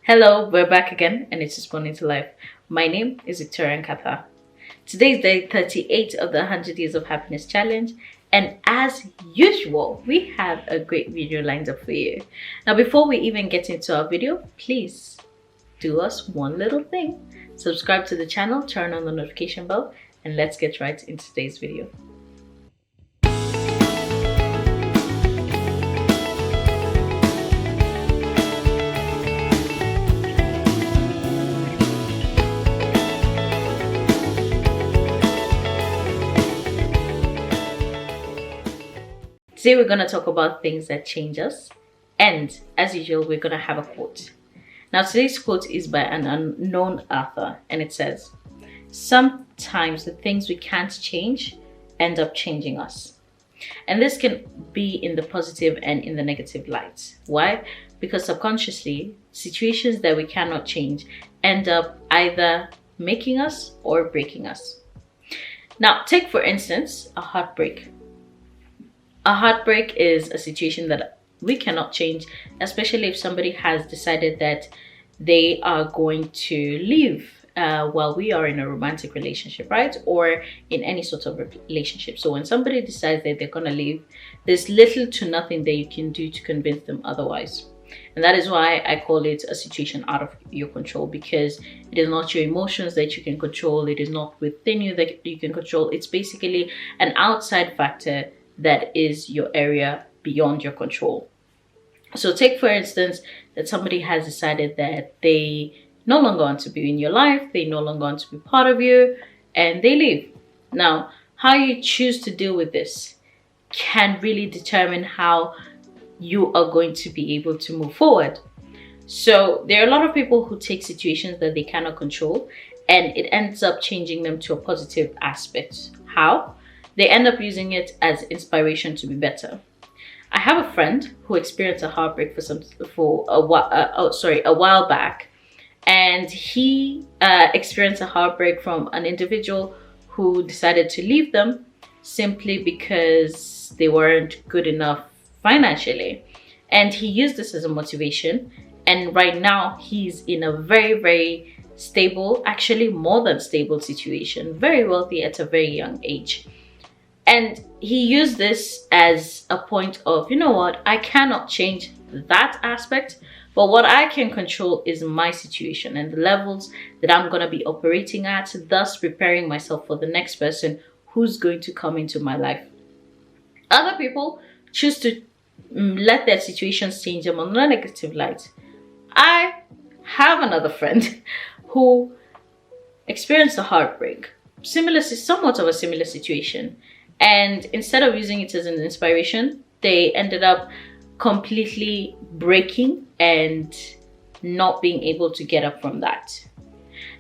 Hello, we're back again and it's Responding to Life. My name is Victoria NKATHA. Today is day 38 of the 100 Days of Happiness Challenge, and as usual, we have a great video lined up for you. Now, before we even get into our video, please do us one little thing. Subscribe to the channel, turn on the notification bell, and let's get right into today's video. Today we're going to talk about things that change us, and as usual we're going to have a quote. Now today's quote is by an unknown author, and it says, "Sometimes the things we can't change end up changing us." And this can be in the positive and in the negative light. Why? Because subconsciously, situations that we cannot change end up either making us or breaking us. Now take for instance a heartbreak. A heartbreak is a situation that we cannot change, especially if somebody has decided that they are going to leave while we are in a romantic relationship, right? Or in any sort of relationship. So when somebody decides that they're going to leave, there's little to nothing that you can do to convince them otherwise. And that is why I call it a situation out of your control, because it is not your emotions that you can control. It is not within you that you can control. It's basically an outside factor that is your area beyond your control. So take for instance that somebody has decided that they no longer want to be in your life, they no longer want to be part of you, and they leave. Now, how you choose to deal with this can really determine how you are going to be able to move forward. So there are a lot of people who take situations that they cannot control and it ends up changing them to a positive aspect. How? They end up using it as inspiration to be better. I have a friend who experienced a heartbreak a while back, and he experienced a heartbreak from an individual who decided to leave them simply because they weren't good enough financially. And he used this as a motivation, and right now he's in a very, very stable, actually more than stable situation, very wealthy at a very young age. And he used this as a point of, you know what, I cannot change that aspect, but what I can control is my situation and the levels that I'm going to be operating at, thus preparing myself for the next person who's going to come into my life. Other people choose to let their situations change them on a negative light. I have another friend who experienced a heartbreak, somewhat of a similar situation. And instead of using it as an inspiration, they ended up completely breaking and not being able to get up from that.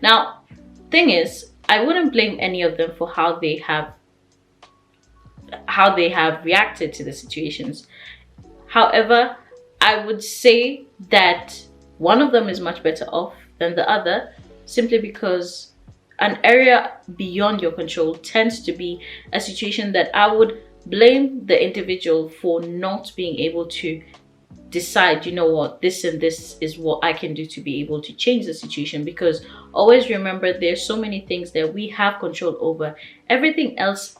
Now, thing is, I wouldn't blame any of them for how they have reacted to the situations. However, I would say that one of them is much better off than the other, simply because an area beyond your control tends to be a situation that I would blame the individual for not being able to decide, you know what, this and this is what I can do to be able to change the situation. Because always remember, there's so many things that we have control over. Everything else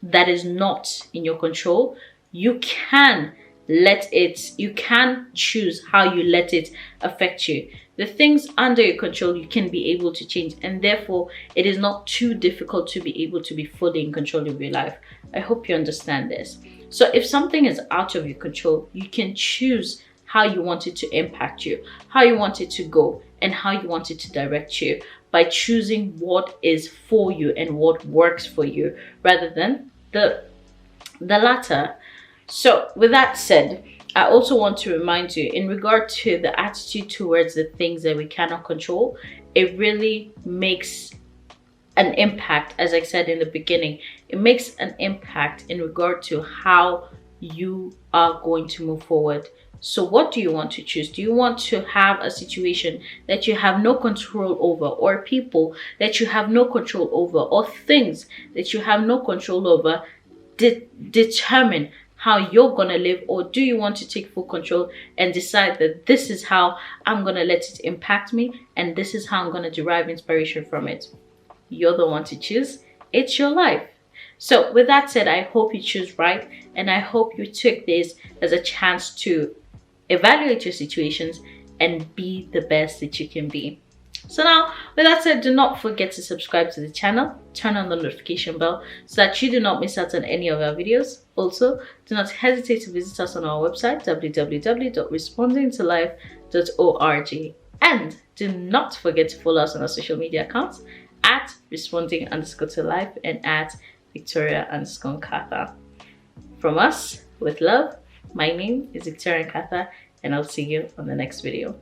that is not in your control, you can choose how you let it affect you. The things under your control, you can be able to change, and therefore it is not too difficult to be able to be fully in control of your life. I hope you understand this. So if something is out of your control, you can choose how you want it to impact you, how you want it to go, and how you want it to direct you by choosing what is for you and what works for you, rather than the latter. So with that said, I also want to remind you, in regard to the attitude towards the things that we cannot control, it really makes an impact. As I said in the beginning, it makes an impact in regard to how you are going to move forward. So what do you want to choose? Do you want to have a situation that you have no control over, or people that you have no control over, or things that you have no control over determine how you're gonna live, or do you want to take full control and decide that this is how I'm gonna let it impact me and this is how I'm gonna derive inspiration from it? You're the one to choose. It's your life. So with that said, I hope you choose right, and I hope you took this as a chance to evaluate your situations and be the best that you can be. So now, with that said, do not forget to subscribe to the channel, turn on the notification bell so that you do not miss out on any of our videos. Also, do not hesitate to visit us on our website, www.respondingtolife.org. And do not forget to follow us on our social media accounts at responding_to_life and at Victoria_NKATHA. From us, with love, my name is Victoria NKATHA, and I'll see you on the next video.